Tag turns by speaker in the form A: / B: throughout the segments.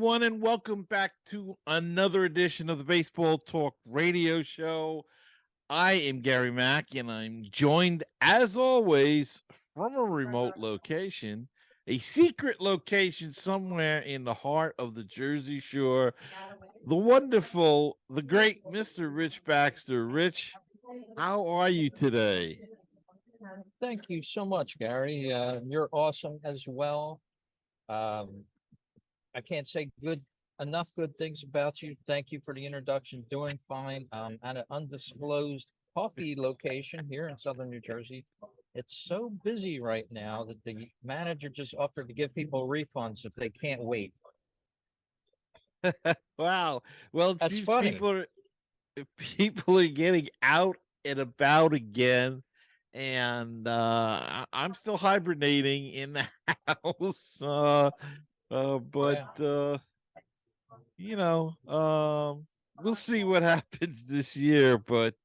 A: everyone, and welcome back to another edition of the Baseball Talk Radio Show. I am Gary Mack, and I'm joined, as always, from a remote location, a secret location somewhere in the heart of the Jersey Shore. The wonderful, the great Mr. Rich Baxter. Rich, how are you today?
B: Thank you so much, Gary. You're awesome as well. Um, I can't say good things about you. Thank you for the introduction. Doing fine. At an undisclosed coffee location here in southern New Jersey. It's so busy right now that the manager just offered to give people refunds if they can't wait.
A: Wow. Well, it
B: That's
A: seems
B: funny.
A: people are getting out and about again, and I'm still hibernating in the house. But
B: Yeah.
A: you know, we'll see what happens this year. But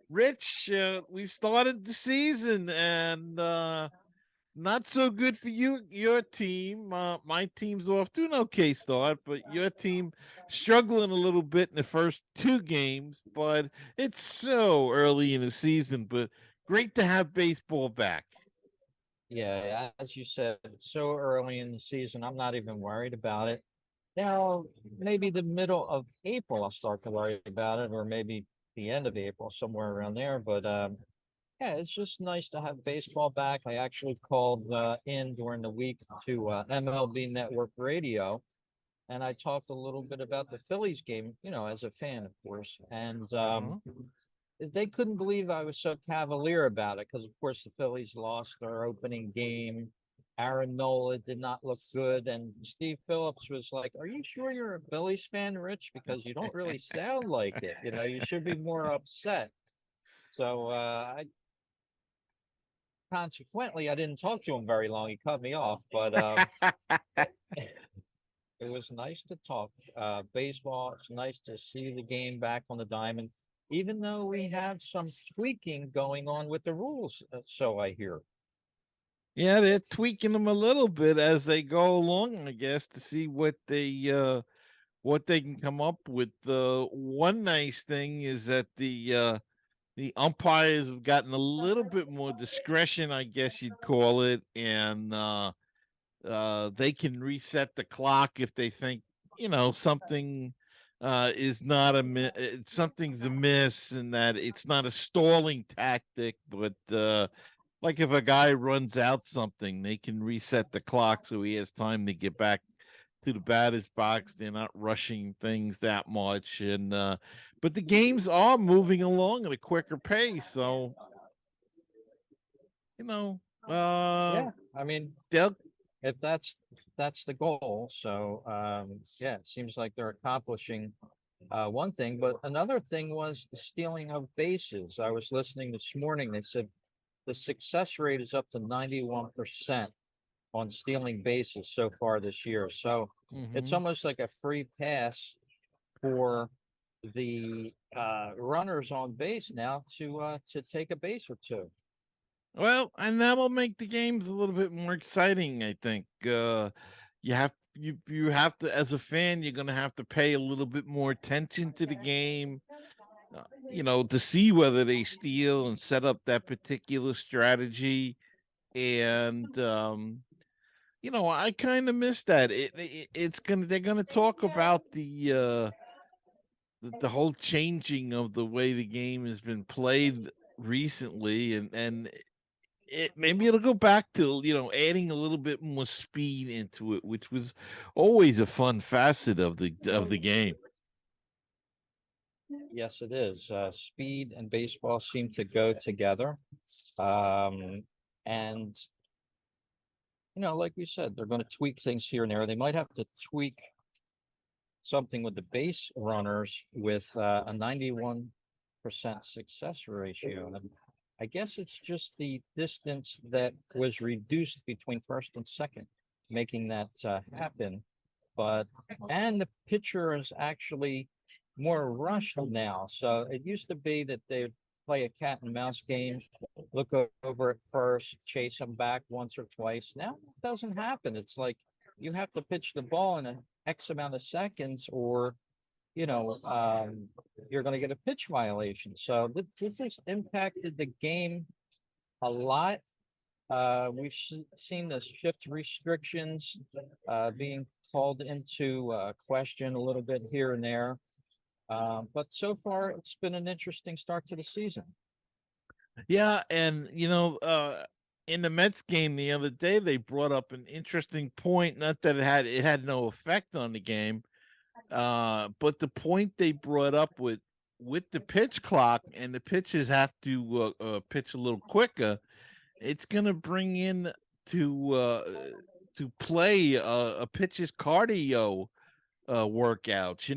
A: Rich, we've started the season, and not so good for your team. My team's off to an okay start, but your team struggling a little bit in the first two games. But it's so early in the season. But great to have baseball back.
B: Yeah, as you said, it's so early in the season. I'm not even worried about it. Now, maybe the middle of April, I'll start to worry about it, or maybe the end of April, somewhere around there. But yeah, it's just nice to have baseball back. I actually called in during the week to MLB Network Radio, and I talked a little bit about the Phillies game, as a fan, of course. And
A: Uh-huh.
B: they couldn't believe I was so cavalier about it because, of course, the Phillies lost their opening game. Aaron Nola did not look good, and Steve Phillips was like, "Are you sure you're a Phillies fan, Rich? Because you don't really sound like it. You should be more upset." So I consequently I didn't talk to him very long. He cut me off, but it was nice to talk baseball. It's nice to see the game back on the diamond, even though we have some tweaking going on with the rules. So I hear.
A: Yeah, they're tweaking them a little bit as they go along, I guess, to see what they can come up with. The one nice thing is that the umpires have gotten a little bit more discretion, I guess you'd call it, and they can reset the clock if they think something is not something's amiss, and that it's not a stalling tactic, but like if a guy runs out something, they can reset the clock so he has time to get back to the batter's box. They're not rushing things that much, and but the games are moving along at a quicker pace. So you know, uh,
B: Yeah, I mean,
A: they'll
B: if that's the goal. So yeah, it seems like they're accomplishing one thing, but another thing was the stealing of bases. I was listening this morning. They said the success rate is up to 91% on stealing bases so far this year. So it's
A: mhm.
B: almost like a free pass for the runners on base now to take a base or two.
A: Well, and that will make the games a little bit more exciting, I think. You have to, as a fan, you're gonna have to pay a little bit more attention to the game, to see whether they steal and set up that particular strategy. And I kind of miss that. It's gonna they're gonna talk about the whole changing of the way the game has been played recently, and maybe it'll go back to adding a little bit more speed into it, which was always a fun facet of the game.
B: Yes, it is. Speed and baseball seem to go together. Um, and like we said, they're going to tweak things here and there. They might have to tweak something with the base runners with a 91% success ratio. And I guess it's just the distance that was reduced between first and second, making that happen. But and the pitcher is actually more rushed now. So it used to be that they'd play a cat and mouse game, look over at first, chase them back once or twice. Now it doesn't happen. It's like you have to pitch the ball in an X amount of seconds, or you're going to get a pitch violation. So this has impacted the game a lot. We've seen the shift restrictions being called into question a little bit here and there. But so far, it's been an interesting start to the season.
A: Yeah, and in the Mets game the other day, they brought up an interesting point. Not that it had no effect on the game, but the point they brought up with the pitch clock and the pitchers have to pitch a little quicker. It's gonna bring in to play a pitcher's cardio workouts.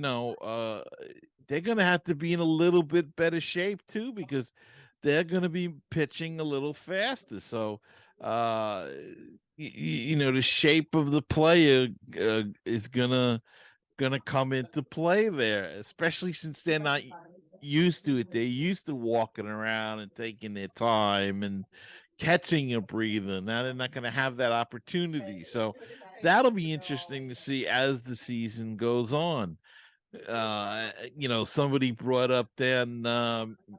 A: They're gonna have to be in a little bit better shape too, because they're gonna be pitching a little faster. So, the shape of the player is gonna come into play there, especially since they're not used to it. They're used to walking around and taking their time and catching a breather. Now they're not gonna have that opportunity. So that'll be interesting to see as the season goes on. Somebody brought up then,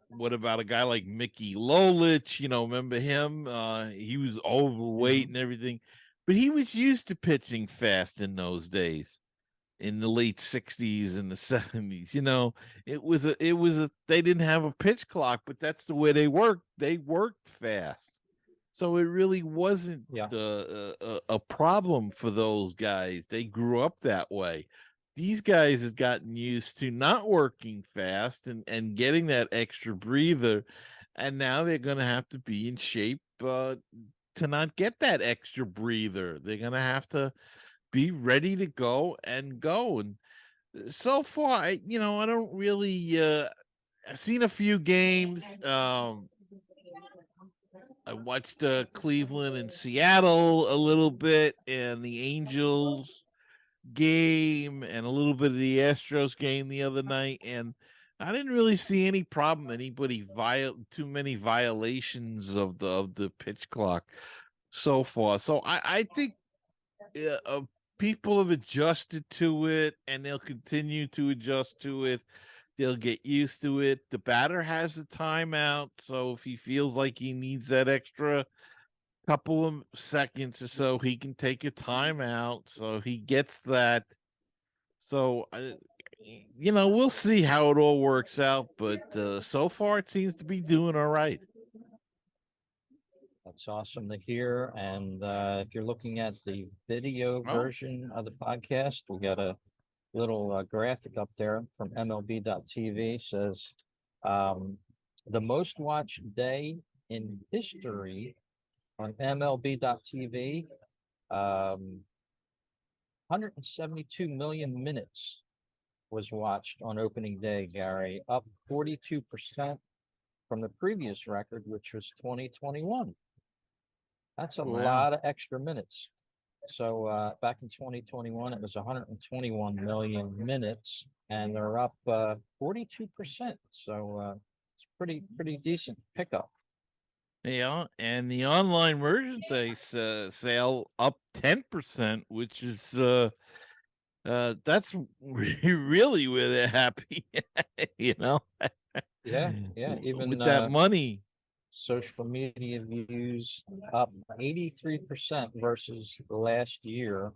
A: what about a guy like Mickey Lolich? Remember him? He was overweight and everything, but he was used to pitching fast in those days, in the late 60s and the 70s. They didn't have a pitch clock, but that's the way they worked. They worked fast. So it really wasn't a problem for those guys. They grew up that way. These guys have gotten used to not working fast and getting that extra breather. And now they're going to have to be in shape to not get that extra breather. They're going to have to be ready to go and go. And so far, I don't really, I've seen a few games. I watched Cleveland and Seattle a little bit, and the Angels game, and a little bit of the Astros game the other night, and I didn't really see any problem. Anybody too many violations of the pitch clock so far. So I think people have adjusted to it, and they'll continue to adjust to it. They'll get used to it. The batter has a timeout, so if he feels like he needs that extra couple of seconds or so, he can take a timeout. So he gets that. So, we'll see how it all works out. But so far, it seems to be doing all right.
B: That's awesome to hear. And if you're looking at the video version of the podcast, we got a little graphic up there from MLB.tv. Says the most watched day in history on MLB.tv, 172 million minutes was watched on opening day, Gary, up 42% from the previous record, which was 2021. That's a lot of extra minutes. So back in 2021, it was 121 million minutes, and they're up 42%. So it's pretty decent pickup.
A: Yeah, and the online merchandise sale up 10%, which is that's really where they're happy.
B: Yeah. Even
A: with that money.
B: Social media views up 83% versus last year.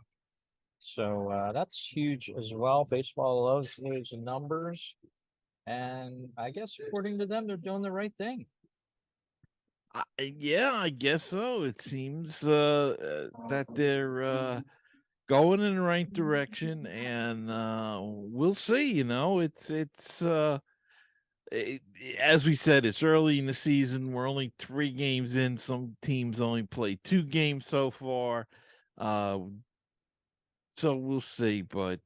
B: So that's huge as well. Baseball loves those numbers. And I guess according to them, they're doing the right thing.
A: Yeah, I guess so. It seems that they're going in the right direction, and we'll see. As we said, it's early in the season. We're only 3 games in. Some teams only play 2 games so far. So we'll see, but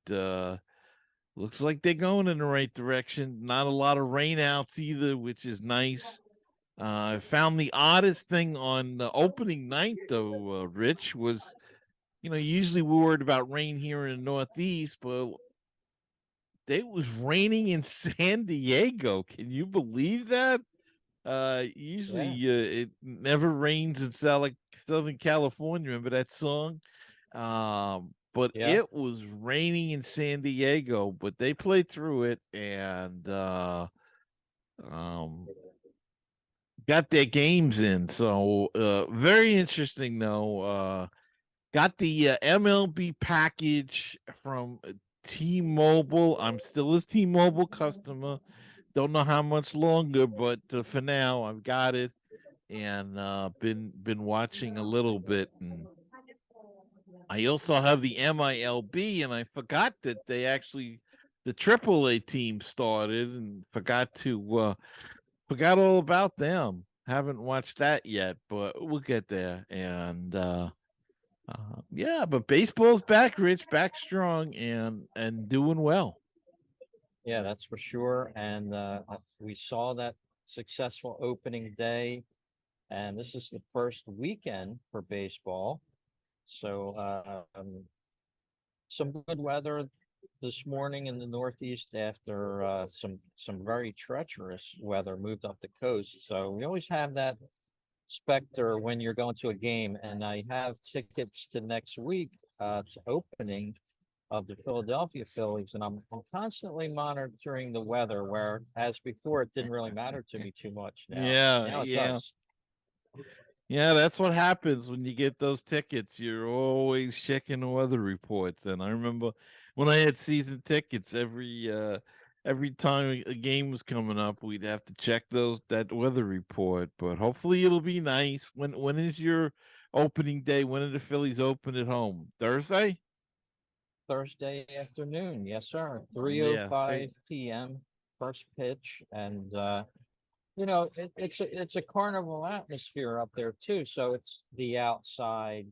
A: looks like they're going in the right direction. Not a lot of rainouts either, which is nice. I found the oddest thing on the opening night, though, Rich, was, usually we're worried about rain here in the Northeast, but it was raining in San Diego. Can you believe that? Usually it never rains in Southern California. Remember that song? but
B: Yeah.
A: it was raining in San Diego, but they played through it and um got their games in. So very interesting though. Got the MLB package from T-Mobile. I'm still a T-Mobile customer. Don't know how much longer, but for now I've got it and been watching a little bit. And I also have the MILB, and I forgot that they actually the AAA team started, and forgot all about them. Haven't watched that yet, but we'll get there. And yeah, but baseball's back, Rich, back strong and doing well.
B: Yeah, that's for sure. And we saw that successful opening day, and this is the first weekend for baseball. So some good weather this morning in the Northeast after some very treacherous weather moved up the coast. So we always have that specter when you're going to a game, and I have tickets to next week to opening of the Philadelphia Phillies, and I'm constantly monitoring the weather. Where as before, it didn't really matter to me too much.
A: Yeah,
B: Now it
A: yeah.
B: does.
A: Yeah, that's what happens when you get those tickets. You're always checking the weather reports. And I remember when I had season tickets, every time a game was coming up, we'd have to check that weather report. But hopefully it'll be nice. When is your opening day? When are the Phillies open at home? Thursday?
B: Thursday afternoon, yes, sir. Three o
A: Yeah, see.
B: five p.m. first pitch, and it's a carnival atmosphere up there too. So it's the outside.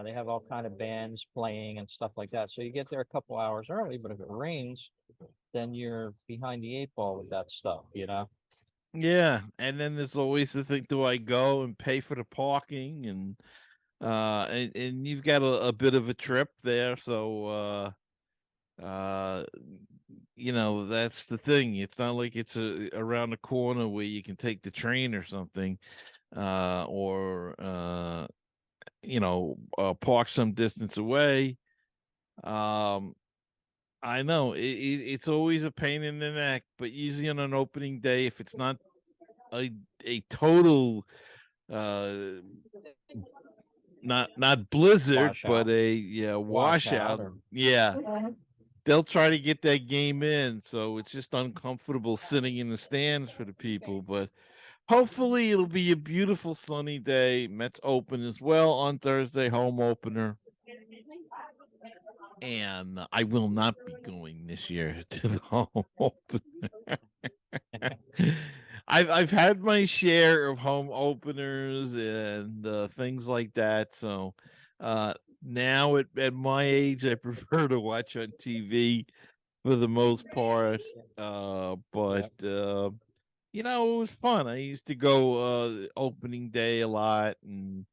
B: They have all kind of bands playing and stuff like that. So you get there a couple hours early, but if it rains, then you're behind the eight ball with that stuff, you know?
A: Yeah. And then there's always the thing, do I go and pay for the parking and you've got a bit of a trip there, so uh that's the thing. It's not like it's around the corner where you can take the train or something, or park some distance away. um I know it's always a pain in the neck, but usually on an opening day, if it's not a total uh not blizzard, but
B: Washout,
A: a
B: washout,
A: washout.
B: or
A: Yeah, they'll try to get that game in, so it's just uncomfortable sitting in the stands for the people. But hopefully, it'll be a beautiful sunny day. Mets open as well on Thursday, home opener, and I will not be going this year to the home opener. I've had my share of home openers and things like that. So uh, now at my age, I prefer to watch on TV for the most part. But
B: yeah.
A: it was fun. I used to go opening day a lot, and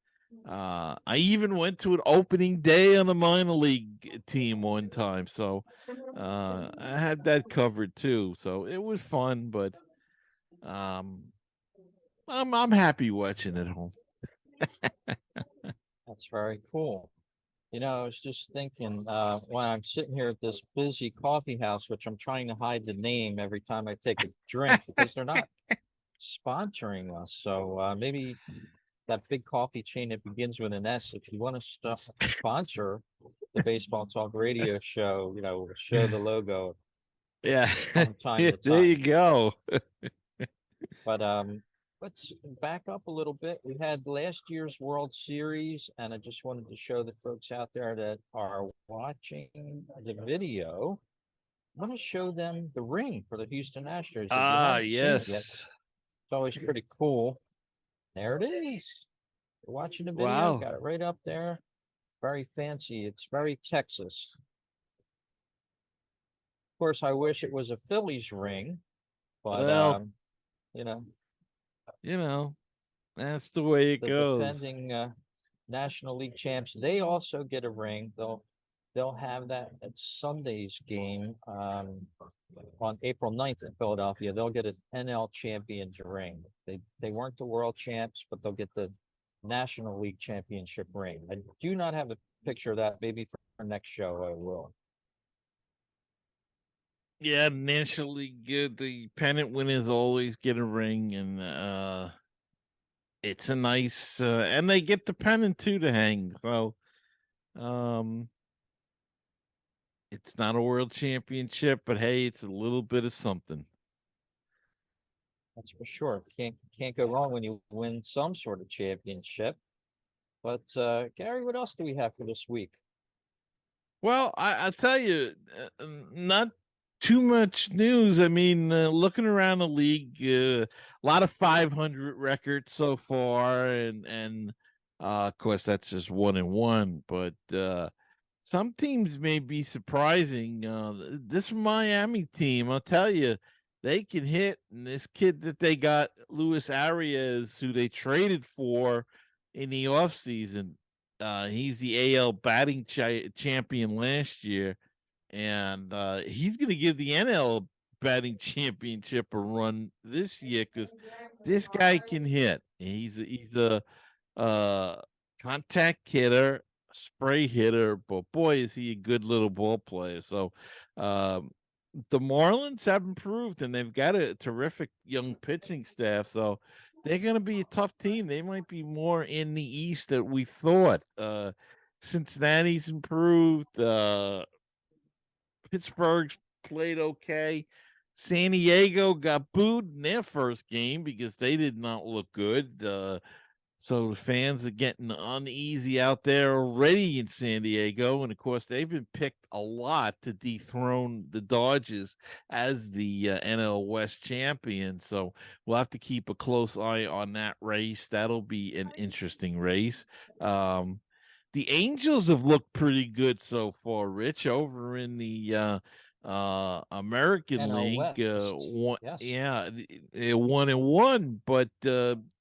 A: I even went to an opening day on a minor league team one time. So I had that covered too. So it was fun, but um, I'm happy watching at home.
B: That's very cool. I was just thinking, when I'm sitting here at this busy coffee house, which I'm trying to hide the name every time I take a drink because they're not sponsoring us. So maybe that big coffee chain that begins with an S, if you want to sponsor the Baseball Talk Radio show, show the logo
A: Yeah,
B: from time
A: yeah,
B: to
A: there you
B: time.
A: go.
B: But let's back up a little bit. We had last year's World Series, and I just wanted to show the folks out there that are watching the video. I want to show them the ring for the Houston Astros. If you
A: Ah,
B: haven't seen it yet,
A: yes.
B: it's always pretty cool. There it is. You're watching the video,
A: Wow.
B: got it right up there. Very fancy. It's very Texas. Of course, I wish it was a Phillies ring, but
A: Well,
B: you know,
A: you know, that's the way it
B: the
A: goes.
B: defending National League champs, they also get a ring. They'll have that at Sunday's game on April 9th in Philadelphia. They'll get an NL champions ring. They weren't the world champs, but they'll get the National League championship ring. I do not have a picture of that. Maybe for our next show, I will.
A: Yeah, National League, the pennant winners always get a ring, and it's a nice, and they get the pennant too to hang. So, um, it's not a world championship, but hey, it's a little bit of something.
B: That's for sure. Can't go wrong when you win some sort of championship. But Gary, what else do we have for this week?
A: Well, I'll tell you, not too much news. I mean, looking around the league, a lot of 500 records so far, and of course that's just 1-1. But some teams may be surprising. This Miami team, I'll tell you, they can hit. And this kid that they got, Luis Arias, who they traded for in the offseason, he's the AL batting champion last year, and he's going to give the NL batting championship a run this year because this guy can hit. He's a contact hitter, spray hitter, but boy, is he a good little ball player. So, the Marlins have improved, and they've got a terrific young pitching staff. So, they're going to be a tough team. They might be more in the East than we thought. Cincinnati's improved. Pittsburgh's played okay. San Diego got booed in their first game because they did not look good. So the fans are getting uneasy out there already in San Diego. And of course, they've been picked a lot to dethrone the Dodgers as the NL West champion. So we'll have to keep a close eye on that race. That'll be an interesting race. The Angels have looked pretty good so far, Rich, over in the American
B: NL
A: League.
B: West.
A: One,
B: Yes.
A: yeah, 1-1, but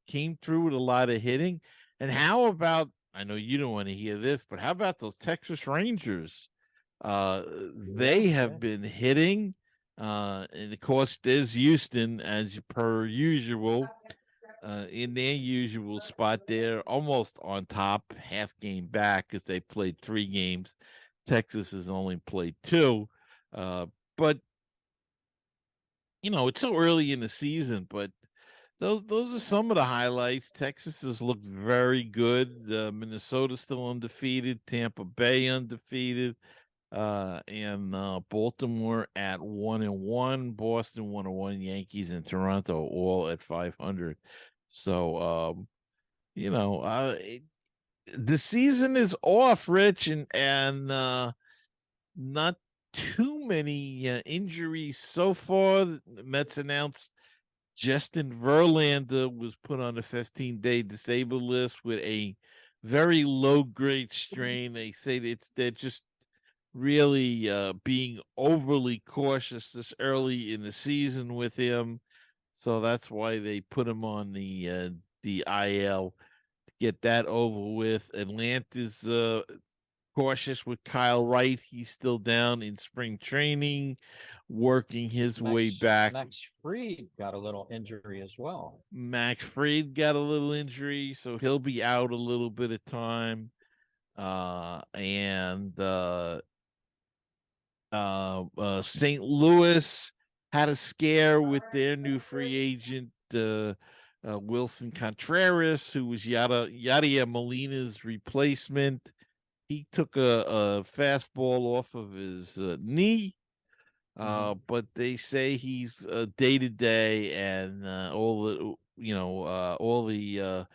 A: came through with a lot of hitting. And how about, I know you don't want to hear this, but how about those Texas Rangers? They have been hitting. And of course, there's Houston, as per usual, in their usual spot there, almost on top, half game back because they played 3 games. Texas has only played 2. But it's so early in the season, but those are some of the highlights. Texas has looked very good. Minnesota's still undefeated. Tampa Bay undefeated. And Baltimore at 1-1. Boston 1-1. Yankees and Toronto all at 500. So the season is off, Rich, and not too many injuries so far. The Mets announced Justin Verlander was put on a 15-day disabled list with a very low-grade strain. They say they're just really being overly cautious this early in the season with him. So that's why they put him on the IL to get that over with. Atlanta's cautious with Kyle Wright. He's still down in spring training, working his way back.
B: Max Fried got a little injury as well.
A: Max Fried got a little injury, so he'll be out a little bit of time. And St. Louis had a scare with their new free agent, Wilson Contreras, who was Yadier Molina's replacement. He took a fastball off of his knee, but they say he's day to day, and all the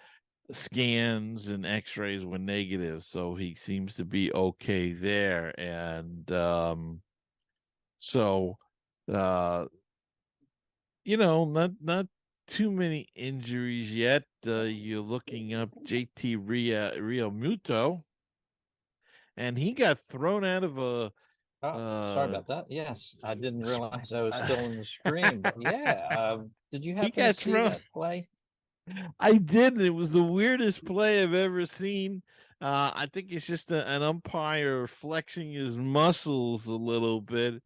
A: scans and X-rays were negative, so he seems to be okay there, and so not too many injuries yet. You're looking up JT Realmuto, and he got thrown out of a.
B: Sorry about that. Yes, I didn't realize I was still on the screen. But yeah, did you happen to see that play?
A: I did. It was the weirdest play I've ever seen. I think it's just an umpire flexing his muscles a little bit.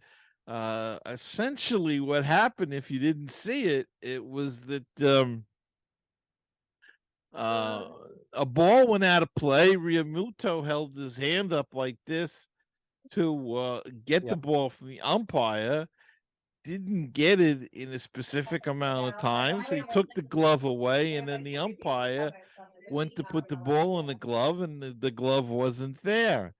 A: Essentially, what happened, if you didn't see it, it was that a ball went out of play. Riamuto held his hand up like this to get the
B: Yep.
A: ball from the umpire. Didn't get it in a specific amount of time, so he took the glove away, and then the umpire went to put the ball in the glove, and the glove wasn't there.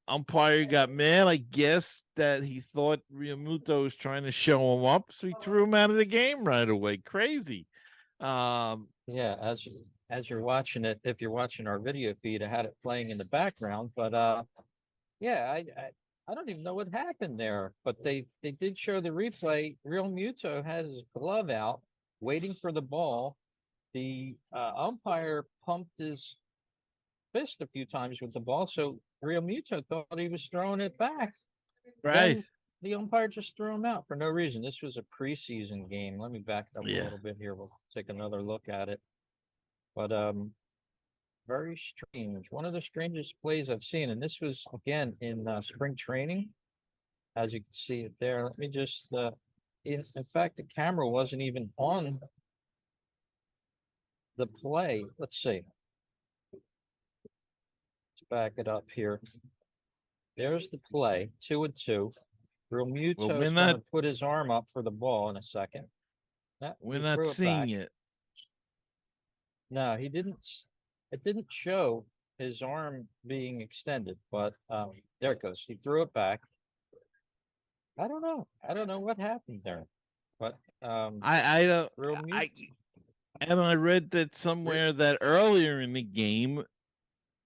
A: Umpire got mad, I guess, that he thought Riamuto was trying to show him up, so he threw him out of the game right away. Crazy.
B: Yeah, as you're watching it, if you're watching our video feed, I had it playing in the background, but yeah, I don't even know what happened there, but they did show the replay. Real Muto had his glove out, waiting for the ball. The umpire pumped his fist a few times with the ball, so Real Muto thought he was throwing it back.
A: right.
B: Then the umpire just threw him out for no reason. This was a preseason game. Let me back up a
A: Yeah.
B: little bit here. We'll take another look at it. But very strange. One of the strangest plays I've seen, and this was again in spring training, as you can see it there. Let me just in fact the camera wasn't even on the play. Let's see. Let's back it up here. There's the play, 2-2. Real
A: Well,
B: Muto's
A: we're
B: gonna
A: not
B: put his arm up for the ball in a second.
A: we're
B: He
A: not
B: threw it
A: seeing
B: back.
A: it.
B: No, he didn't. It didn't show his arm being extended, but there it goes. He threw it back. I don't know. I don't know what happened there, but
A: I don't
B: real mute.
A: and I read that somewhere that earlier in the game,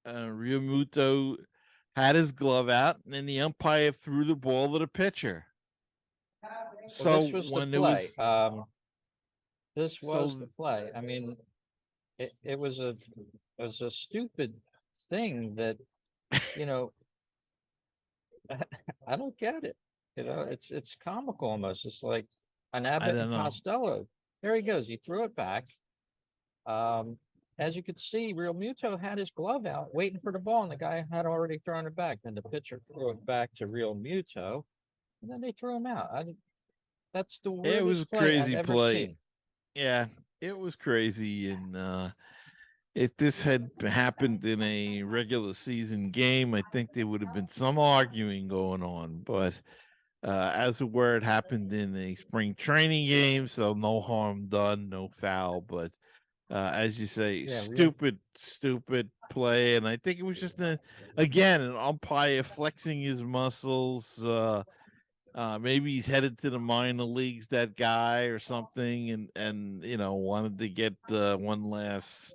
A: Riamuto had his glove out, and then the umpire threw the ball to the pitcher.
B: Well,
A: So
B: this was the
A: when it
B: play.
A: was
B: This was the
A: so
B: play. I mean, it was a stupid thing that you know. I don't get it. You know, it's comical almost. It's like an
A: I
B: Abbott
A: don't
B: and
A: know.
B: Costello. There he goes. He threw it back. As you could see, Real Muto had his glove out, waiting for the ball, and the guy had already thrown it back. Then the pitcher threw it back to Real Muto, and then they threw him out. That's the
A: It was a
B: weirdest play I've
A: crazy
B: ever
A: play.
B: seen.
A: Yeah, it was crazy, and if this had happened in a regular season game, I think there would have been some arguing going on. But as it were, it happened in a spring training game, so no harm done, no foul. But as you say,
B: Yeah, real.
A: stupid play, and I think it was just again an umpire flexing his muscles. Maybe he's headed to the minor leagues, that guy or something, and wanted to get one last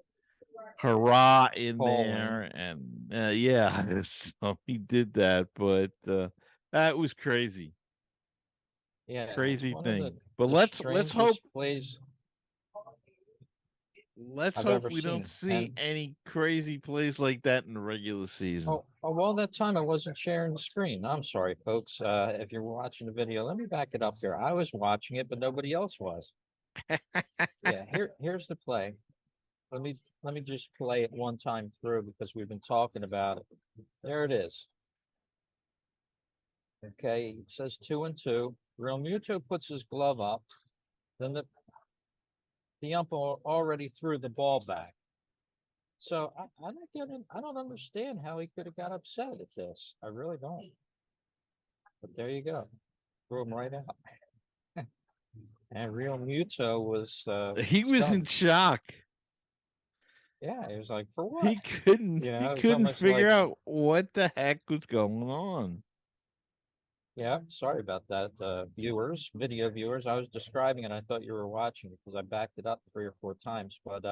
A: hurrah in
B: Call in.
A: there, and yeah, so he did that, but that was crazy,
B: Yeah, it's
A: crazy
B: one of
A: thing. But
B: the
A: let's hope
B: strangest plays
A: let's
B: I've
A: hope
B: ever
A: we don't
B: seen.
A: see
B: And
A: any crazy plays like that in the regular season.
B: all that time I wasn't sharing the screen. I'm sorry, folks. If you're watching the video, let me back it up here. I was watching it, but nobody else was. Yeah, here's the play. Let me just play it one time through because we've been talking about it. There it is. Okay, it says 2-2. Real Muto puts his glove up. Then the umpire already threw the ball back. So I don't get it. I don't understand how he could have got upset at this. I really don't. But there you go. Threw him right out. And Real Muto was
A: He was in
B: stunned.
A: shock.
B: Yeah, he was like, for what?
A: He couldn't
B: You
A: he
B: know, it's
A: couldn't
B: almost
A: figure
B: like,
A: out what the heck was going on.
B: yeah, sorry about that, viewers, video viewers. I was describing it. I thought you were watching it because I backed it up 3 or 4 times. But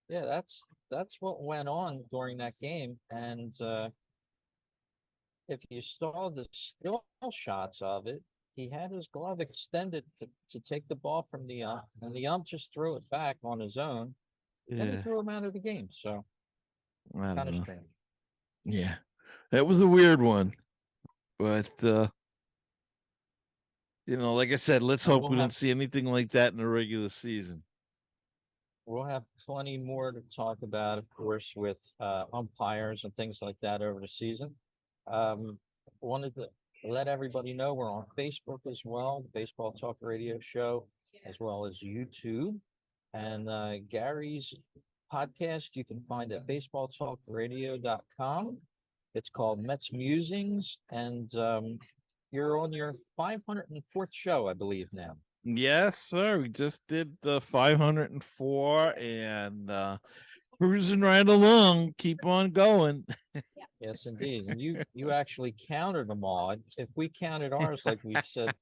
B: yeah, that's what went on during that game. And if you saw the still shots of it, he had his glove extended to take the ball from the ump, and the ump just threw it back on his own. Then he
A: Yeah,
B: threw him out of the game. So
A: I don't
B: kind of
A: know.
B: strange.
A: Yeah, that was a weird one, but like I said, let's
B: And
A: hope we don't see anything like that in the regular season.
B: we'll have plenty more to talk about, of course, with umpires and things like that over the season. Wanted to let everybody know we're on Facebook as well, the Baseball Talk Radio Show, as well as YouTube. And Gary's podcast you can find at baseballtalkradio.com. It's called Mets Musings, and you're on your 504th show, I believe now.
A: Yes, sir. We just did the 504 and cruising right along. Keep on going.
B: Yes, indeed. And you actually counted them all. If we counted ours, like we've said,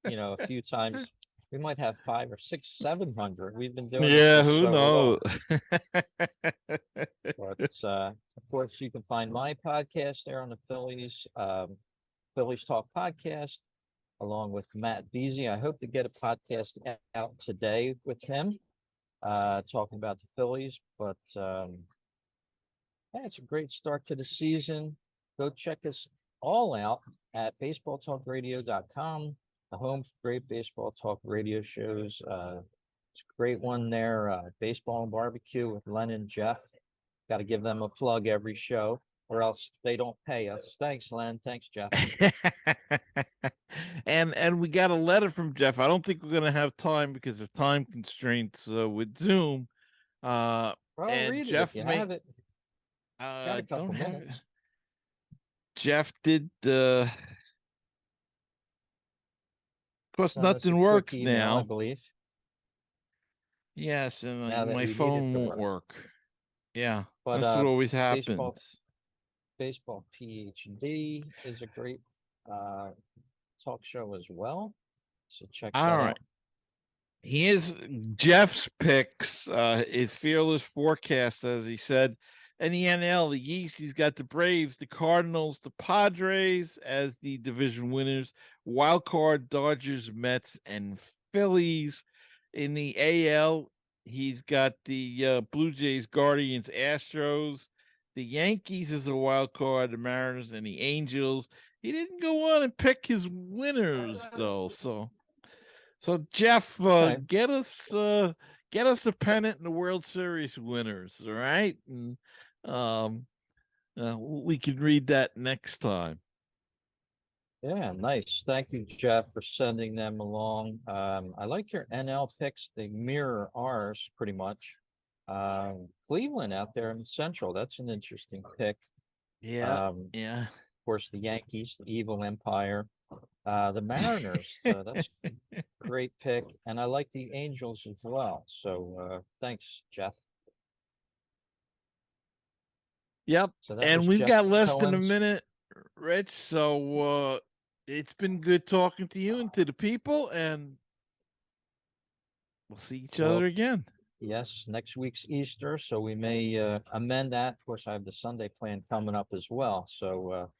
B: a few times, we might have 500 or 600, 700. We've been doing this
A: Yeah,
B: for
A: who
B: so long.
A: knows?
B: But of course, you can find my podcast there on the Phillies Talk podcast, along with Matt Beasy. I hope to get a podcast out today with him, talking about the Phillies. But yeah, it's a great start to the season. Go check us all out at baseballtalkradio.com, the home for great baseball talk radio shows. It's a great one there, Baseball and Barbecue with Len and Jeff. Got to give them a plug every show, or else they don't pay us. Thanks, Len. Thanks, Jeff.
A: And we got a letter from Jeff. I don't think we're gonna have time because of time constraints with Zoom.
B: Well,
A: And
B: read it
A: Jeff
B: if you
A: may
B: have it. Got a couple
A: don't have
B: minutes.
A: Jeff did of course
B: Send us a
A: nothing
B: quick
A: works
B: email, I
A: now.
B: believe.
A: Yes, and
B: Now that
A: my
B: we need it
A: phone
B: to
A: won't work. Yeah,
B: But
A: that's what always
B: baseball
A: happens.
B: Baseball PhD is a great talk show as well. So check
A: All
B: that
A: right.
B: out.
A: Here's Jeff's picks, his fearless forecast, as he said. In the NL, the East, he's got the Braves, the Cardinals, the Padres as the division winners. Wild card, Dodgers, Mets, and Phillies. In the AL, he's got the Blue Jays, Guardians, Astros. The Yankees is the wild card, the Mariners, and the Angels. He didn't go on and pick his winners though, so Jeff,
B: Okay.
A: get us the pennant and the World Series winners, all right? And we can read that next time.
B: Yeah, nice. Thank you, Jeff, for sending them along. I like your NL picks. They mirror ours pretty much. Cleveland out there in Central, that's an interesting pick.
A: Yeah,
B: Of course, the Yankees, the evil empire. The Mariners, that's a great pick. And I like the Angels as well. So thanks, Jeff.
A: Yep.
B: So that
A: And
B: was
A: we've
B: Jeff
A: got less than a
B: Cohen's.
A: minute, Rich. So it's been good talking to you and to the people, and we'll see each other again.
B: Yes, next week's Easter, so we may amend that. Of course, I have the Sunday plan coming up as well. So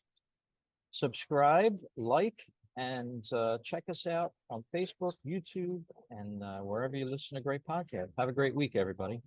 B: subscribe, like, and check us out on Facebook, YouTube, and wherever you listen to great podcasts. Have a great week, everybody.